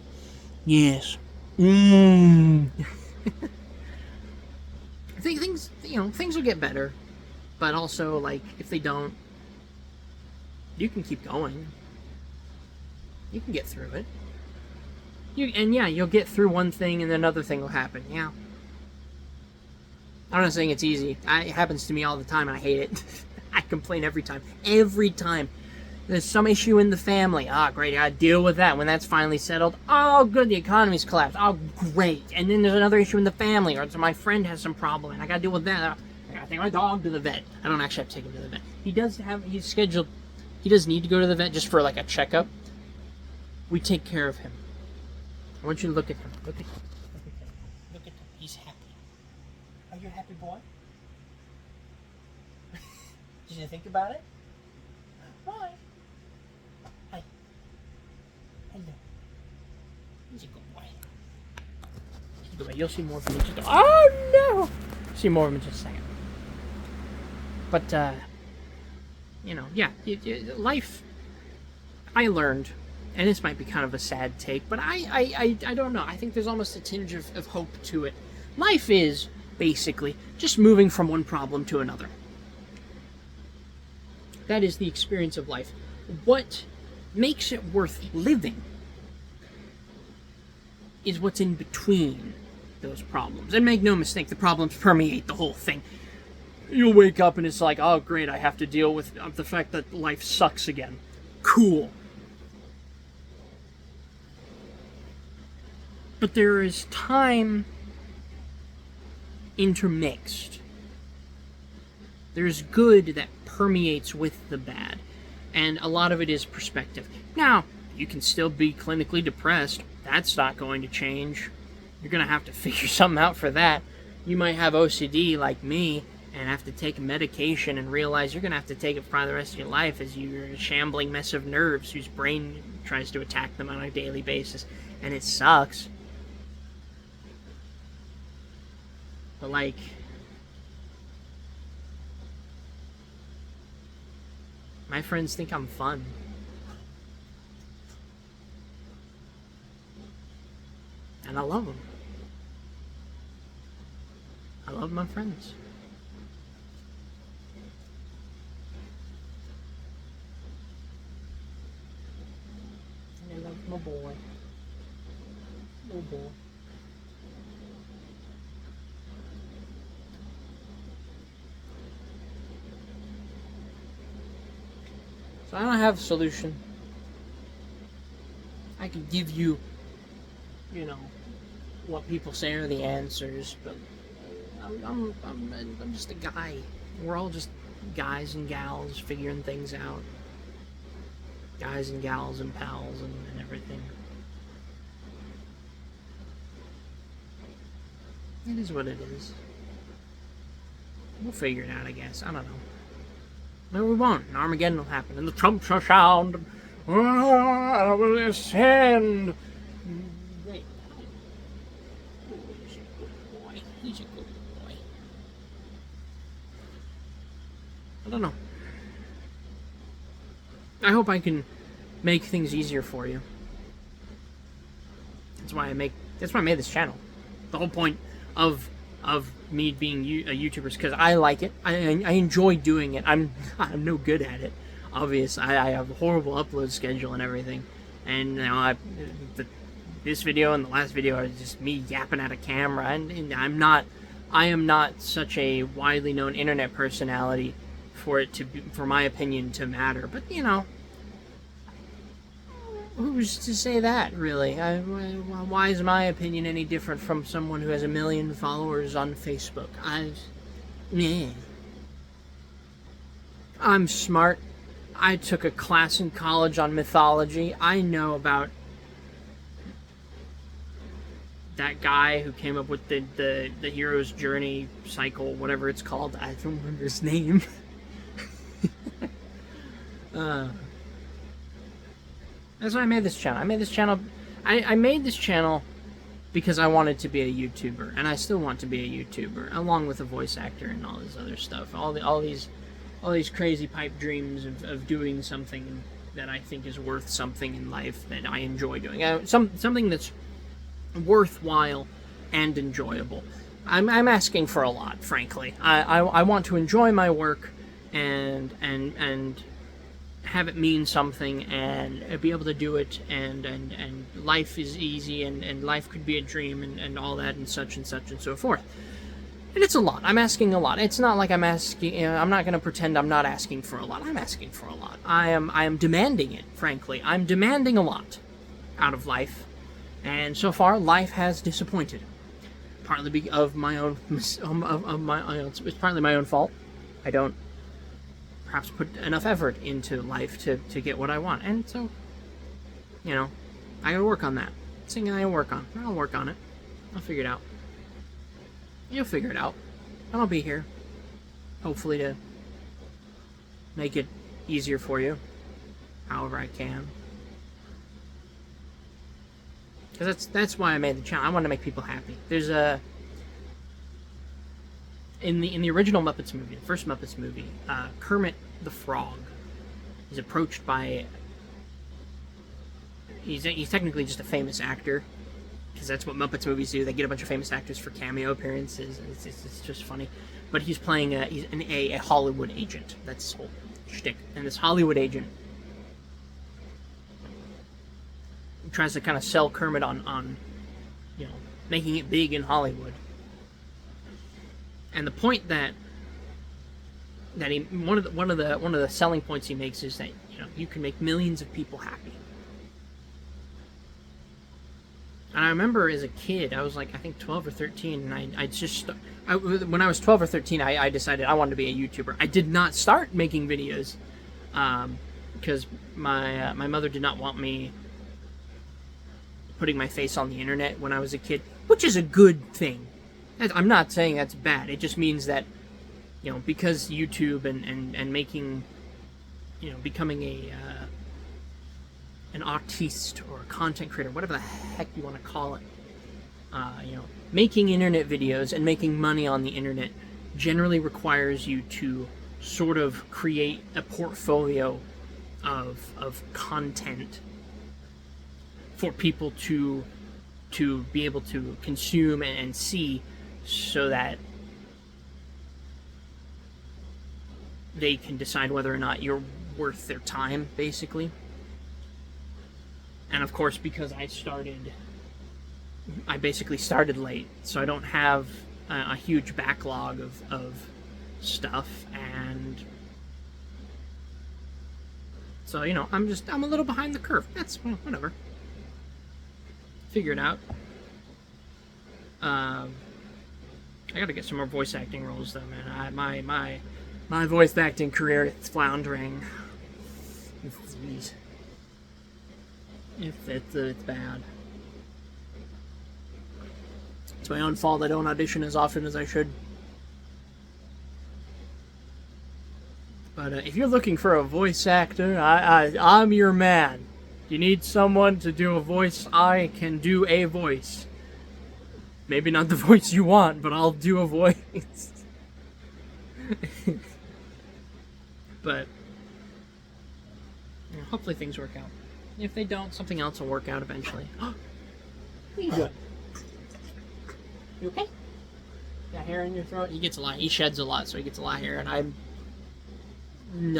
Yes. Things, things will get better, but also, like, if they don't, you can keep going. You can get through it. You'll get through one thing, and then another thing will happen. Yeah. I'm not saying it's easy. It happens to me all the time, and I hate it. I complain every time. Every time. There's some issue in the family. Ah, great, I gotta deal with that. When that's finally settled, oh, good, the economy's collapsed. Oh, great. And then there's another issue in the family, or my friend has some problem, and I gotta deal with that. I gotta take my dog to the vet. I don't actually have to take him to the vet. He's scheduled, he does need to go to the vet just for, like, a checkup. We take care of him. I want you to look at him. Look at him. Look at him. He's happy. Are you a happy boy? Did you think about it? Why? Hi. Hello. He's a good boy. He's a good boy. You'll see more of him in just a... Oh, no! See more of him in just a second. But, yeah. Life... I learned, and this might be kind of a sad take, but I don't know. I think there's almost a tinge of hope to it. Life is, basically, just moving from one problem to another. That is the experience of life. What makes it worth living is what's in between those problems. And make no mistake, the problems permeate the whole thing. You'll wake up and it's like, oh great, I have to deal with the fact that life sucks again. Cool. But there is time intermixed. There's good that permeates with the bad, and a lot of it is perspective. Now, you can still be clinically depressed. That's not going to change. You're going to have to figure something out for that. You might have OCD like me and have to take medication and realize you're going to have to take it for the rest of your life as you're a shambling mess of nerves whose brain tries to attack them on a daily basis, and it sucks. But, like, my friends think I'm fun. And I love them. I love my friends. And I love my boy. Oh boy. So I don't have a solution. I could give you, you know, what people say are the answers, but I'm just a guy. We're all just guys and gals figuring things out. Guys and gals and pals and everything. It is what it is. We'll figure it out, I guess. I don't know. Maybe we won't. And Armageddon will happen. And the trumps shall sound. I will ascend. Wait. He's a good boy. He's a good boy. I don't know. I hope I can make things easier for you. That's why I made this channel. The whole point of me being a YouTuber is because I like it. I enjoy doing it. I'm no good at it. Obviously, I have a horrible upload schedule and everything. And you know, this video and the last video are just me yapping at a camera, and I am not such a widely known internet personality for my opinion to matter. But you know, who's to say that, really? Why is my opinion any different from someone who has 1 million followers on Facebook? I'm smart. I took a class in college on mythology. I know about that guy who came up with the hero's journey cycle, whatever it's called. I don't remember his name. That's why I made this channel. I made this channel because I wanted to be a YouTuber, and I still want to be a YouTuber, along with a voice actor and all this other stuff. All these crazy pipe dreams of doing something that I think is worth something in life that I enjoy doing. Something that's worthwhile and enjoyable. I'm asking for a lot, frankly. I want to enjoy my work and have it mean something and be able to do it, and life is easy, and life could be a dream, and all that, and such and such and so forth. And it's a lot. I'm asking a lot. It's not like I'm asking, you know, I'm not going to pretend I'm not asking for a lot. I'm asking for a lot. I am demanding it, frankly. I'm demanding a lot out of life. And so far, life has disappointed. Partly of my own, it's partly my own fault. I don't perhaps put enough effort into life to get what I want. And so, you know, I gotta work on that. It's something I gotta work on. I'll work on it. I'll figure it out. You'll figure it out. And I'll be here. Hopefully to make it easier for you. However I can. Because that's why I made the channel. I want to make people happy. There's a... In the original Muppets movie, the first Muppets movie, Kermit the Frog is approached by... He's technically just a famous actor, because that's what Muppets movies do. They get a bunch of famous actors for cameo appearances. It's just funny. But he's playing a Hollywood agent. That's his whole shtick. And this Hollywood agent tries to kind of sell Kermit on you know, making it big in Hollywood. And the point that one of the selling points he makes is that, you know, you can make millions of people happy. And I remember as a kid, I was like, I think 12 or 13, and when I was 12 or 13, I decided I wanted to be a YouTuber. I did not start making videos because my mother did not want me putting my face on the internet when I was a kid, which is a good thing. I'm not saying that's bad. It just means that, you know, because YouTube and making, you know, becoming an artiste or a content creator, whatever the heck you want to call it, you know, making internet videos and making money on the internet generally requires you to sort of create a portfolio of content for people to be able to consume and see, so that they can decide whether or not you're worth their time, basically. And of course, because I started I basically started late, so I don't have a huge backlog of stuff, and so, you know, I'm a little behind the curve. That's, well, whatever. Figure it out. I gotta get some more voice acting roles, though, man. My voice acting career is floundering. It's bad. It's my own fault I don't audition as often as I should. But if you're looking for a voice actor, I'm your man. You need someone to do a voice, I can do a voice. Maybe not the voice you want, but I'll do a voice. But hopefully things work out. If they don't, something else will work out eventually. What are you doing? You okay? Got hair in your throat? He gets a lot. He sheds a lot, so he gets a lot of hair, and I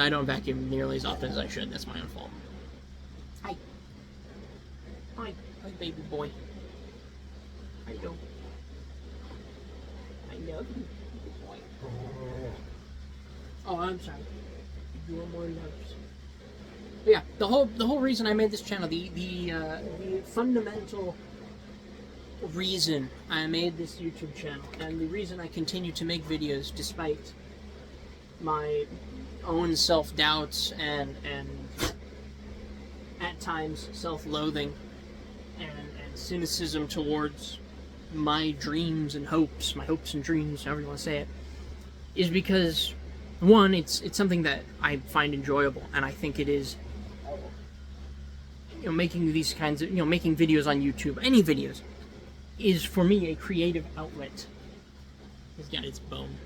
don't vacuum nearly as often as I should. That's my own fault. Hi. Hi, baby boy. How you doing? I love you, baby boy. Oh, I'm sorry. You want more loves. But yeah, the whole reason I made this channel, the fundamental reason I made this YouTube channel, and the reason I continue to make videos despite my own self-doubts and at times self-loathing and cynicism towards my dreams and hopes, my hopes and dreams, however you want to say it, is because, one, it's something that I find enjoyable, and I think it is, you know, making these kinds of, you know, making videos on YouTube, any videos, is for me a creative outlet. He's got its bone.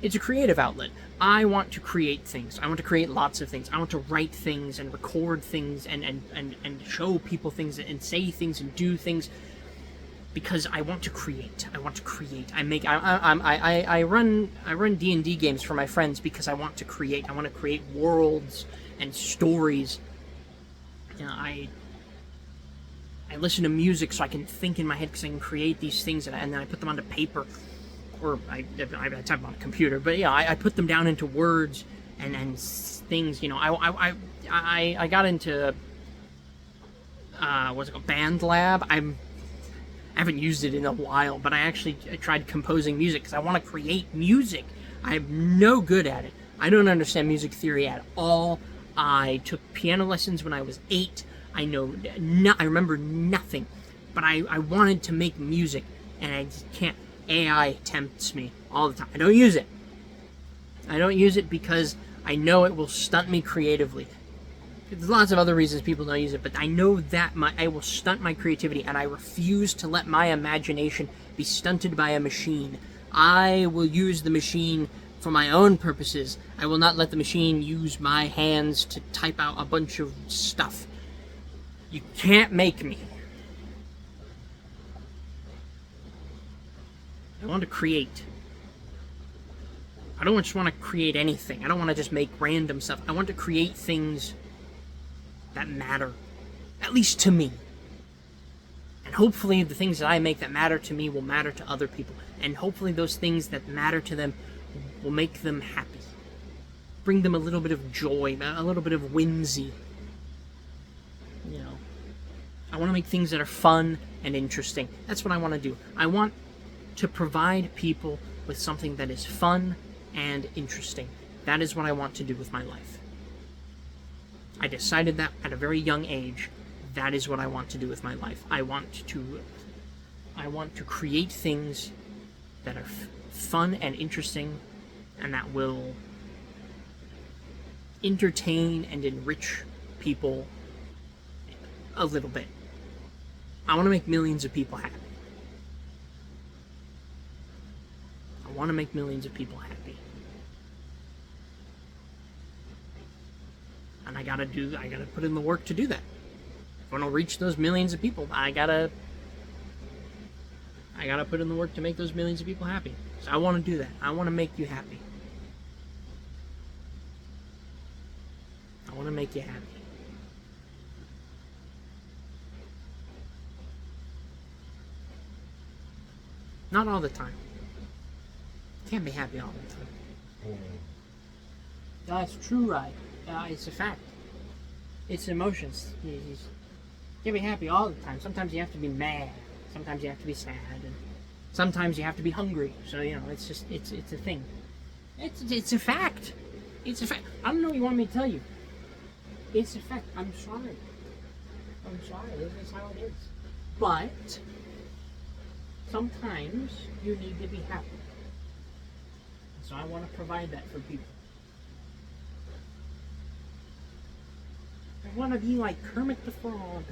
It's a creative outlet. I want to create things. I want to create lots of things. I want to write things and record things and show people things and say things and do things because I want to create. I want to create. I run D&D games for my friends because I want to create. I want to create worlds and stories. You know, I listen to music so I can think in my head because I can create these things and then I put them onto paper, or I type on a computer. But yeah, I put them down into words and things. You know, I got into what's it called, BandLab. I haven't used it in a while, but I tried composing music because I want to create music. I'm no good at it. I don't understand music theory at all. I took piano lessons when I was 8. I remember nothing, but I wanted to make music, and I just can't. AI tempts me all the time. I don't use it. I don't use it because I know it will stunt me creatively. There's lots of other reasons people don't use it, but I know that I will stunt my creativity, and I refuse to let my imagination be stunted by a machine. I will use the machine for my own purposes. I will not let the machine use my hands to type out a bunch of stuff. You can't make me. I want to create. I don't just want to create anything. I don't want to just make random stuff. I want to create things that matter, at least to me. And hopefully the things that I make that matter to me will matter to other people. And hopefully those things that matter to them will make them happy. Bring them a little bit of joy, a little bit of whimsy. You know, I want to make things that are fun and interesting. That's what I want to do. I want to provide people with something that is fun and interesting. That is what I want to do with my life. I decided that at a very young age. That is what I want to do with my life. I want to create things that are fun and interesting, and that will entertain and enrich people a little bit. I want to make millions of people happy. I want to make millions of people happy. And I gotta put in the work to do that. If I want to reach those millions of people, I gotta put in the work to make those millions of people happy. So I want to do that. I want to make you happy. I want to make you happy. Not all the time. Can't be happy all the time. That's true, right? It's a fact. It's emotions. You can't be happy all the time. Sometimes you have to be mad. Sometimes you have to be sad. And sometimes you have to be hungry. So, you know, it's just, it's a thing. It's a fact. It's a fact. I don't know what you want me to tell you. It's a fact. I'm sorry. I'm sorry. This is how it is. But sometimes you need to be happy. So I want to provide that for people. I want to be like Kermit the Frog.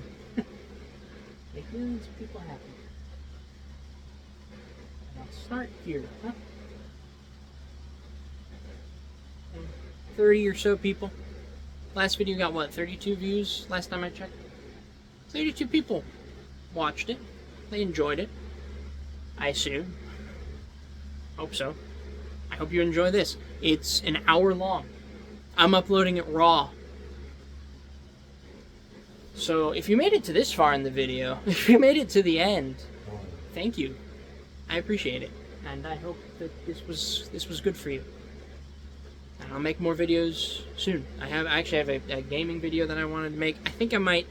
Make millions of people happy. And I'll start here, huh? 30 or so people. Last video got what, 32 views last time I checked? 32 people watched it. They enjoyed it. I assume. Hope so. I hope you enjoy this. It's an hour long. I'm uploading it raw. So if you made it to this far in the video, if you made it to the end, thank you. I appreciate it. And I hope that this was good for you. And I'll make more videos soon. I actually have a gaming video that I wanted to make. I think I might.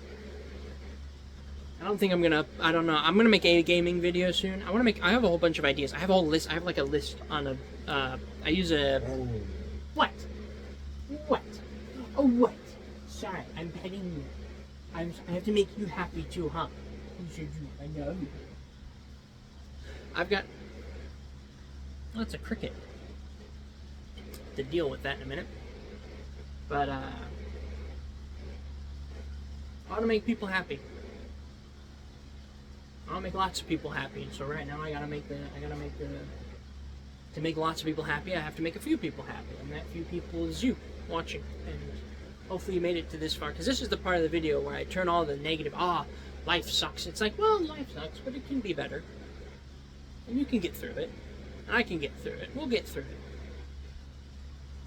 I don't think I'm gonna. I don't know. I'm gonna make a gaming video soon. I have a whole bunch of ideas. I have a whole list. I have like a list on a. I use a. What? What? Oh, what? Sorry, I'm petting you. I have to make you happy too, huh? I know. I've got. Well, it's a cricket. To deal with that in a minute. But I want to make people happy. I want to make lots of people happy. So right now to make lots of people happy, I have to make a few people happy, and that few people is you watching. And hopefully you made it to this far, because this is the part of the video where I turn all the negative. Life sucks. It's like, well, life sucks, but it can be better, and you can get through it, and I can get through it. We'll get through it.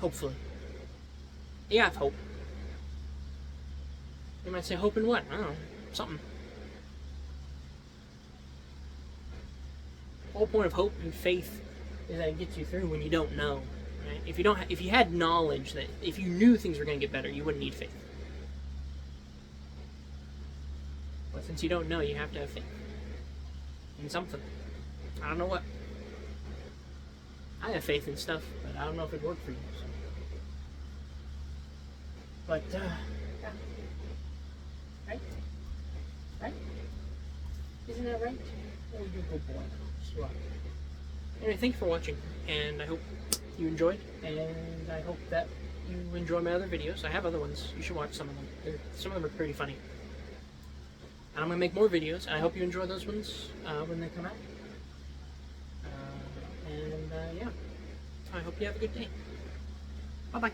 Hopefully. You have hope. You might say, hope in what? I don't know. Something. The whole point of hope and faith is that it gets you through when you don't know. Right? If you had knowledge that if you knew things were going to get better, you wouldn't need faith. But since you don't know, you have to have faith in something. I don't know what. I have faith in stuff, but I don't know if it'd work for you. So. But, yeah. Right? Right? Isn't that right? Oh, you're a good boy. So, anyway, thank you for watching, and I hope you enjoyed, and I hope that you enjoy my other videos. I have other ones. You should watch some of them. Some of them are pretty funny. And I'm going to make more videos, and I hope you enjoy those ones when they come out. Yeah, I hope you have a good day. Bye-bye.